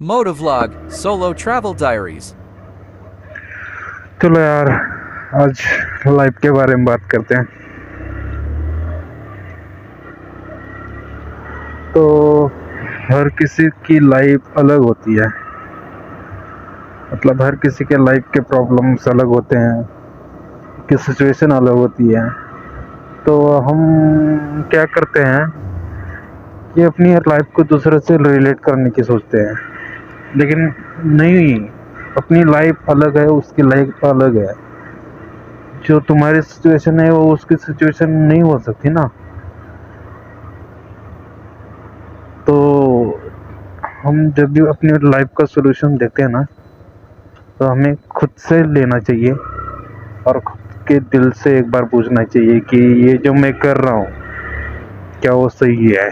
Motovlog, Solo Travel Diaries. चलो यार, आज लाइफ के बारे में बात करते हैं। तो हर किसी की लाइफ अलग होती है। मतलब हर किसी के लाइफ के प्रॉब्लम्स अलग होते हैं, की सिचुएशन अलग होती है। तो हम क्या करते हैं कि अपनी लाइफ को दूसरे से रिलेट करने की सोचते हैं, लेकिन नहीं, अपनी लाइफ अलग है, उसकी लाइफ अलग है। जो तुम्हारी सिचुएशन है वो उसकी सिचुएशन नहीं हो सकती ना। तो हम जब भी अपनी लाइफ का सलूशन देखते हैं ना, तो हमें खुद से लेना चाहिए और खुद के दिल से एक बार पूछना चाहिए कि ये जो मैं कर रहा हूँ क्या वो सही है।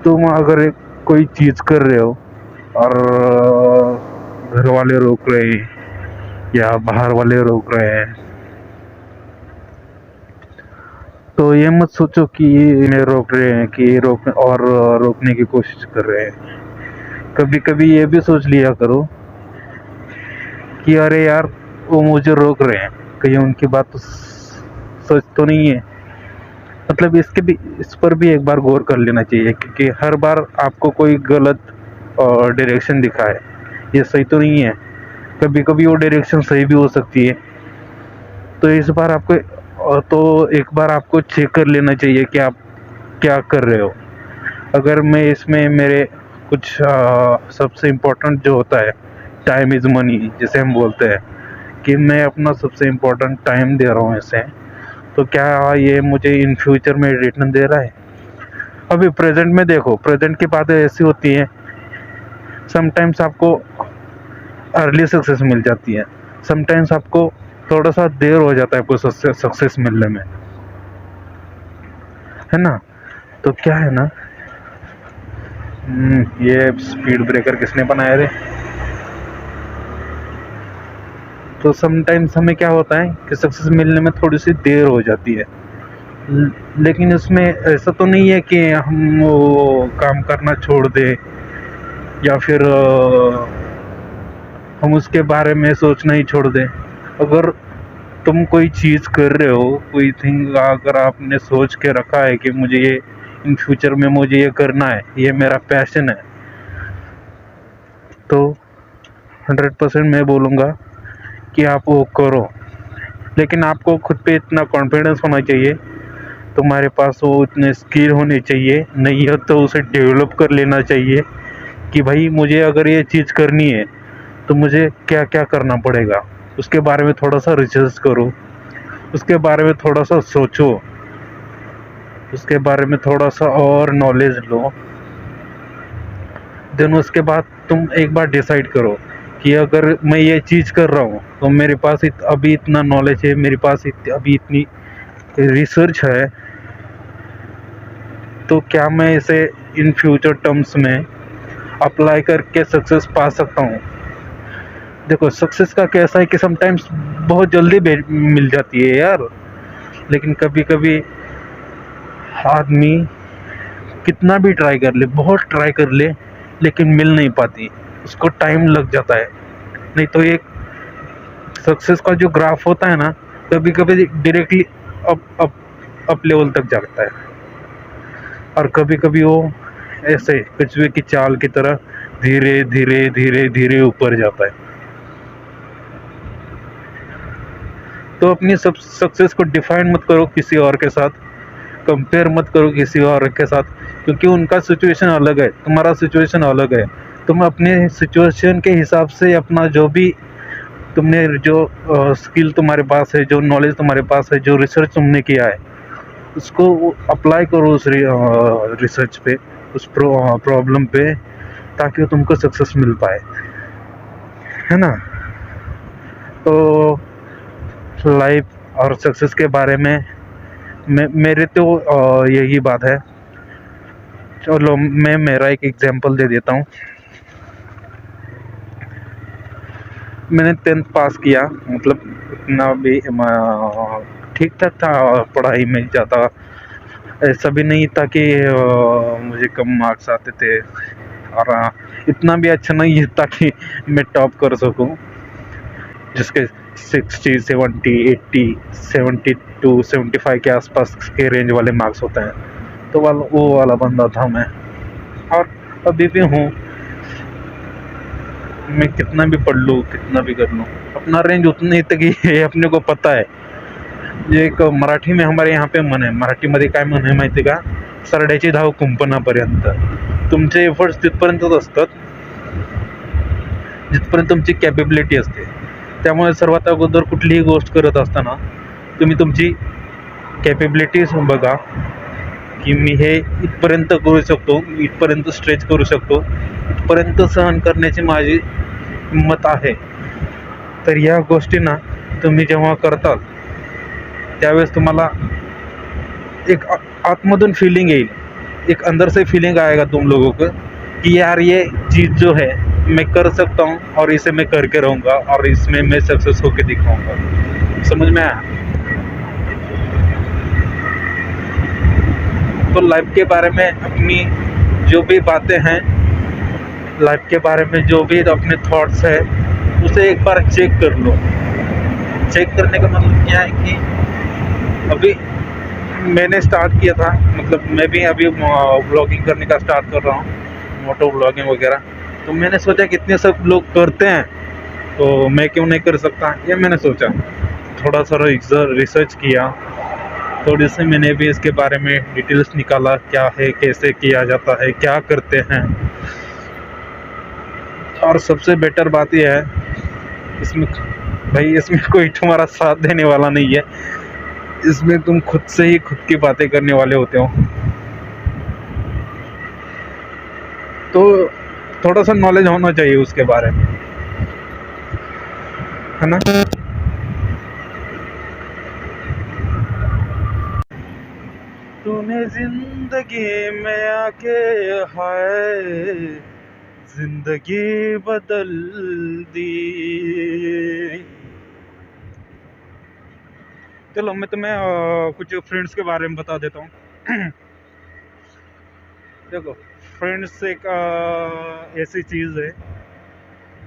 तुम अगर कोई चीज़ कर रहे हो और घर वाले रोक रहे हैं या बाहर वाले रोक रहे हैं, तो ये मत सोचो कि ये रोक रहे हैं कि रोकने की कोशिश कर रहे हैं। कभी कभी ये भी सोच लिया करो कि अरे यार, वो मुझे रोक रहे हैं, कहीं उनकी बात तो सच तो नहीं है। मतलब इस पर भी एक बार गौर कर लेना चाहिए, क्योंकि हर बार आपको कोई गलत डायरेक्शन दिखाए ये सही तो नहीं है। कभी कभी वो डायरेक्शन सही भी हो सकती है। तो इस बार आपको तो एक बार आपको चेक कर लेना चाहिए कि आप क्या कर रहे हो। अगर मैं इसमें मेरे कुछ सबसे इम्पोर्टेंट जो होता है, टाइम इज़ मनी जिसे हम बोलते हैं, कि मैं अपना सबसे इम्पोर्टेंट टाइम दे रहा हूँ इसे, तो क्या ये मुझे इन फ्यूचर में रिटर्न दे रहा है। अभी प्रेजेंट में देखो, प्रेजेंट की बातें ऐसी होती हैं, समटाइम्स आपको अर्ली सक्सेस मिल जाती है, समटाइम्स आपको थोड़ा सा देर हो जाता है आपको सक्सेस मिलने में, है ना। तो क्या है ना, ये स्पीड ब्रेकर किसने बनाया रे। तो समटाइम्स हमें क्या होता है कि सक्सेस मिलने में थोड़ी सी देर हो जाती है, लेकिन उसमें ऐसा तो नहीं है कि हम वो काम करना छोड़ दें या फिर हम उसके बारे में सोचना ही छोड़ दें। अगर तुम कोई चीज़ कर रहे हो, कोई थिंग अगर आपने सोच के रखा है कि मुझे ये इन फ्यूचर में मुझे ये करना है, ये मेरा पैशन है, तो 100% मैं बोलूँगा कि आप वो करो। लेकिन आपको खुद पे इतना कॉन्फिडेंस होना चाहिए, तुम्हारे पास वो इतने स्किल होने चाहिए, नहीं है तो उसे डेवलप कर लेना चाहिए कि भाई मुझे अगर ये चीज़ करनी है तो मुझे क्या क्या करना पड़ेगा। उसके बारे में थोड़ा सा रिसर्च करो, उसके बारे में थोड़ा सा सोचो, उसके बारे में थोड़ा सा और नॉलेज लो। देन उसके बाद तुम एक बार डिसाइड करो कि अगर मैं ये चीज़ कर रहा हूँ तो मेरे पास अभी इतना नॉलेज है, मेरे पास अभी इतनी रिसर्च है, तो क्या मैं इसे इन फ्यूचर टर्म्स में अप्लाई करके सक्सेस पा सकता हूँ। देखो, सक्सेस का कैसा है कि समटाइम्स बहुत जल्दी मिल जाती है यार, लेकिन कभी कभी आदमी कितना भी ट्राई कर ले, बहुत ट्राई कर ले, लेकिन मिल नहीं पाती, उसको टाइम लग जाता है। नहीं तो एक सक्सेस का जो ग्राफ होता है ना, कभी कभी directly up up up level तक जाता है, और कभी कभी वो ऐसे कछुए की चाल की तरह धीरे धीरे धीरे धीरे ऊपर जाता है। तो अपनी सब सक्सेस को डिफाइन मत करो किसी और के साथ, कंपेयर मत करो किसी और के साथ, क्योंकि उनका सिचुएशन अलग है, तुम्हारा सिचुएशन अलग है। तुम अपने सिचुएशन के हिसाब से अपना जो भी तुमने जो स्किल तुम्हारे पास है, जो नॉलेज तुम्हारे पास है, जो रिसर्च तुमने किया है, उसको अप्लाई करो उस रिसर्च पे, उस प्रॉब्लम पे, ताकि तुमको सक्सेस मिल पाए, है ना। तो लाइफ और सक्सेस के बारे में मेरे तो यही बात है। चलो मैं मेरा एक एग्जांपल दे देता हूँ। मैंने 10th पास किया, मतलब इतना भी ठीक ठाक था, पढ़ाई में ज़्यादा ऐसा भी नहीं था कि मुझे कम मार्क्स आते थे, और इतना भी अच्छा नहीं है ताकि मैं टॉप कर सकूं, जिसके 60 70 80 72 75 के आसपास के रेंज वाले मार्क्स होते हैं। तो वो वाला बंदा था मैं, और अभी भी हूँ। मैं कितना भी पढ़ लूँ, कितना भी कर लूँ, अपना रेंज उतने तक ही है, अपने को पता है। ये एक मराठी में हमारे यहाँ पे म्हण आहे, मराठीमध्ये काय म्हण आहे माहिती का, सरड्याची धाव कुंपणापर्यंत. तुमचे एफर्ट्स तिथपर्यंतच असतात जिथपर्यंत तुमची कॅपेबिलिटी असते. त्यामुळे सर्वात अगोदर कुठलीही गोष्ट करत असताना तुम्ही तुमची कॅपेबिलिटी बघा, की मी हे इथपर्यंत करू शकतो, इथपर्यंत स्ट्रेच करू शकतो, इथपर्यंत सहन करण्याची माझी हिंमत आहे. तर या गोष्टी ना तुम्ही जेव्हा करताल त्यावेळेस तुम्हाला एक आतमधून फीलिंग येईल, एक अंदर से फीलिंग आएगा तुम लोगों को कि यार ये चीज़ जो है मैं कर सकता हूँ, और इसे मैं करके रहूँगा, और इसमें मैं सक्सेस होके दिखाऊंगा. समझ में आया? तो लाइफ के बारे में अपनी जो भी बातें हैं, लाइफ के बारे में जो भी अपने थॉट्स है, उसे एक बार चेक कर लो. चेक करने का मतलब क्या है कि अभी मैंने स्टार्ट किया था, मतलब मैं भी अभी ब्लॉगिंग करने का स्टार्ट कर रहा हूँ, मोटो ब्लॉगिंग वगैरह. तो मैंने सोचा कितने सब लोग करते हैं, तो मैं क्यों नहीं कर सकता, ये मैंने सोचा. थोड़ा सा रिसर्च किया, थोड़ी सी मैंने भी इसके बारे में डिटेल्स निकाला, क्या है, कैसे किया जाता है, क्या करते हैं. और सबसे बेटर बात यह है, इसमें भाई इसमें कोई तुम्हारा साथ देने वाला नहीं है, इसमें तुम खुद से ही खुद की बातें करने वाले होते हो. तो थोड़ा सा नॉलेज होना चाहिए उसके बारे में, है ना. तूने जिंदगी में आके हाय जिंदगी बदल दी. चलो मैं तुम्हें कुछ फ्रेंड्स के बारे में बता देता हूँ. देखो, फ्रेंड्स एक ऐसी चीज़ है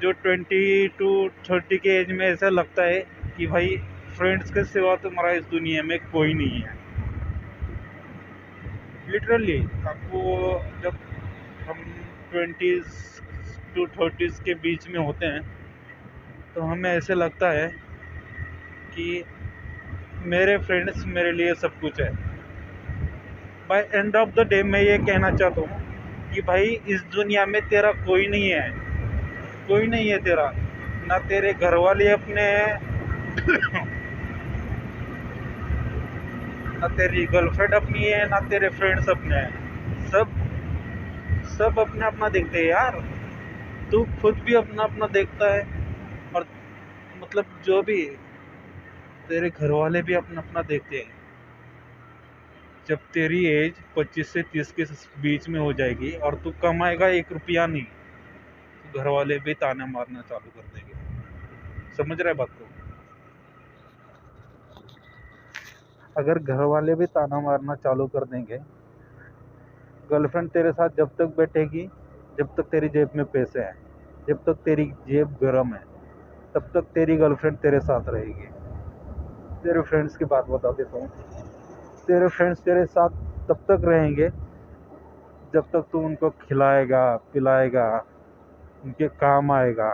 जो 20 टू 30 के एज में ऐसा लगता है कि भाई फ्रेंड्स के सिवा तुम्हारा इस दुनिया में कोई नहीं है. लिटरली आपको जब हम 20s टू 30s के बीच में होते हैं तो हमें ऐसे लगता है कि मेरे फ्रेंड्स मेरे लिए सब कुछ है. By end of the day मैं ये कहना चाहता हूँ कि भाई इस दुनिया में तेरा कोई नहीं है, कोई नहीं है तेरा. ना तेरे घर वाले अपने हैं, ना तेरी गर्लफ्रेंड अपनी है, ना तेरे फ्रेंड्स अपने हैं. सब अपना अपना देखते हैं यार. तू खुद भी अपना अपना देखता है, और मतलब जो भी तेरे घर वाले भी अपना अपना देखते हैं. जब तेरी एज 25 से 30 के बीच में हो जाएगी और तू कमाएगा 1 रुपया नहीं, तो घर वाले भी ताने मारना चालू कर देंगे. समझ रहे बात को? अगर घर वाले भी ताना मारना चालू कर देंगे, गर्लफ्रेंड तेरे साथ जब तक बैठेगी जब तक तेरी जेब में पैसे हैं, जब तक तेरी जेब गर्म है, तब तक तेरी गर्लफ्रेंड तेरे साथ रहेगी. तेरे फ्रेंड्स की बात बता देता हूँ. तेरे फ्रेंड्स तेरे साथ तब तक रहेंगे जब तक तू उनको खिलाएगा पिलाएगा, उनके काम आएगा,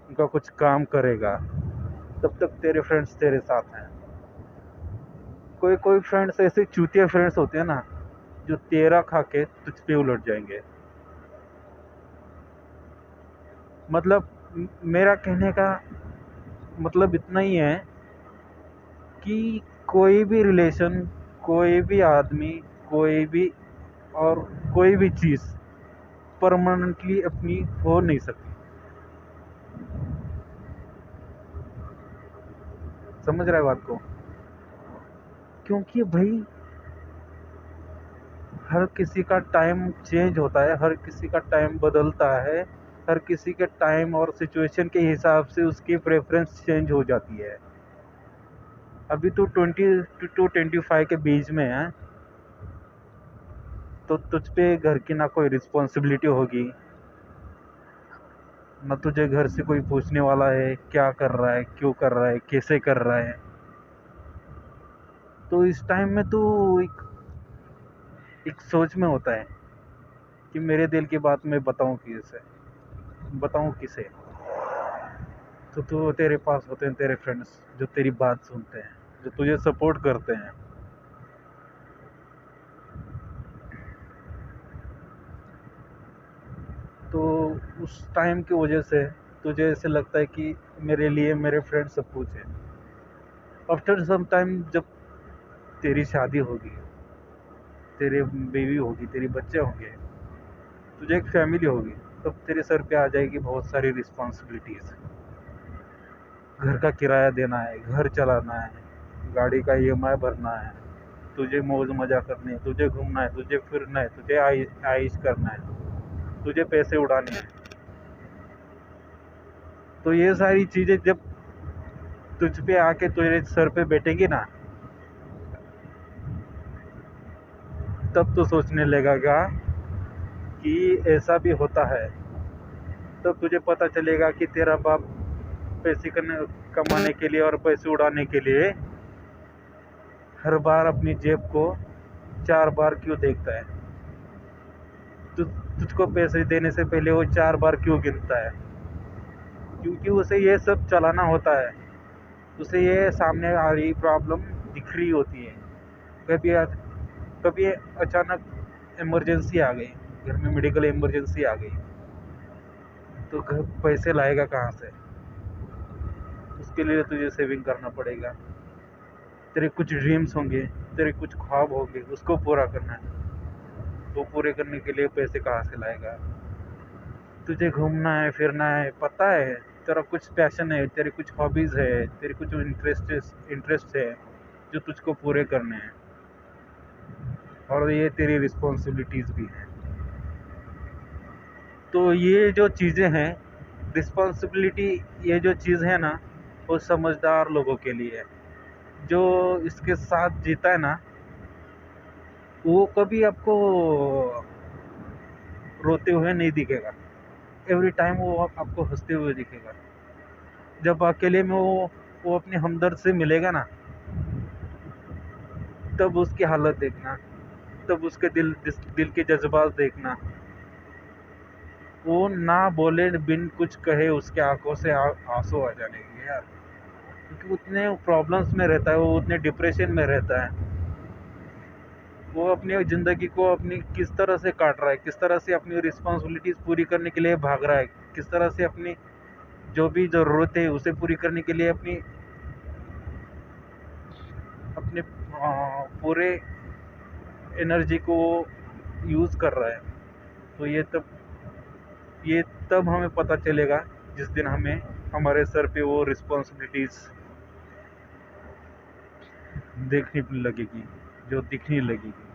उनका कुछ काम करेगा, तब तक तेरे फ्रेंड्स तेरे साथ हैं. कोई कोई फ्रेंड्स ऐसे चूतिया फ्रेंड्स होते हैं ना, जो तेरा खा के तुझ पे उलट जाएंगे. मतलब मेरा कहने का मतलब इतना ही है कि कोई भी रिलेशन, कोई भी आदमी, कोई भी और कोई भी चीज़ परमानेंटली अपनी हो नहीं सकती. समझ रहा है बात को? क्योंकि भाई हर किसी का टाइम चेंज होता है, हर किसी का टाइम बदलता है, हर किसी के टाइम और सिचुएशन के हिसाब से उसकी प्रेफरेंस चेंज हो जाती है. अभी तो 20 टू 25 के बीच में है, तो तुझ पे घर की ना कोई रिस्पॉन्सिबिलिटी होगी, न तुझे घर से कोई पूछने वाला है क्या कर रहा है, क्यों कर रहा है, कैसे कर रहा है। तो इस टाइम में तू एक एक सोच में होता है कि मेरे दिल की बात मैं बताऊं किसे, बताऊं किसे। तो तेरे पास होते हैं तेरे फ्रेंड्स जो तेरी बात सुनते हैं, जो तुझे सपोर्ट करते हैं। तो उस टाइम की वजह से तुझे ऐसे लगता है कि मेरे लिए मेरे फ्रेंड सब कुछ है। आफ्टर सम टाइम जब तेरी शादी होगी, तेरे बेबी होगी, तेरे बच्चे होंगे, तुझे एक फैमिली होगी, तब तेरे सर पे आ जाएगी बहुत सारी रिस्पॉन्सिबिलिटीज। घर का किराया देना है, घर चलाना है, गाड़ी का ईएमआई भरना है, तुझे मौज मजा करनी है, तुझे घूमना है, तुझे फिरना है, तुझे आइश करना है, तुझे पैसे उड़ाने हैं। तो ये सारी चीजें जब तुझ पे आके तुझे सर पे बैठेंगी ना, तब तो सोचने लगेगा कि ऐसा भी होता है। तब तुझे पता चलेगा कि तेरा बाप पैसे कमाने के लिए और पैसे उड़ाने के लिए हर बार अपनी जेब को 4 बार क्यों देखता है। तुझको पैसे देने से पहले वो 4 बार क्यों गिनता है। क्योंकि उसे ये सब चलाना होता है, उसे ये सामने आ रही प्रॉब्लम दिख रही होती है। कभी कभी अचानक इमरजेंसी आ गई, घर में मेडिकल इमरजेंसी आ गई, तो घर पैसे लाएगा कहाँ से। उसके लिए तुझे सेविंग करना पड़ेगा। तेरे कुछ ड्रीम्स होंगे, तेरे कुछ ख्वाब होंगे, उसको पूरा करना है। वो पूरे करने के लिए पैसे कहाँ से लाएगा। तुझे घूमना है, फिरना है, पता है तेरा कुछ पैशन है, तेरे कुछ हॉबीज है, तेरे कुछ इंटरेस्ट है जो तुझको पूरे करने हैं, और ये तेरी रिस्पॉन्सिबिलिटीज भी हैं। तो ये जो चीज़ें हैं, रिस्पॉन्सिबिलिटी, ये जो चीज़ है ना, वो समझदार लोगों के लिए है। जो इसके साथ जीता है ना, वो कभी आपको रोते हुए नहीं दिखेगा। एवरी टाइम वो आपको हंसते हुए दिखेगा। जब अकेले में वो अपने हमदर्द से मिलेगा ना, तब उसकी हालत देखना, तब उसके दिल के जज्बात देखना। वो ना बोले बिन कुछ कहे उसके आंखों से आंसू आ जाने यार। क्योंकि उतने प्रॉब्लम्स में रहता है, वो उतने डिप्रेशन में रहता है। वो अपनी ज़िंदगी को अपनी किस तरह से काट रहा है, किस तरह से अपनी रिस्पॉन्सिबिलिटीज़ पूरी करने के लिए भाग रहा है, किस तरह से अपनी जो भी ज़रूरत है उसे पूरी करने के लिए अपनी अपने पूरे एनर्जी को यूज़ कर रहा है। तो ये तब हमें पता चलेगा जिस दिन हमें हमारे सर पे वो रिस्पॉन्सिबिलिटीज़ देखने लगेगी, जो दिखने लगेगी।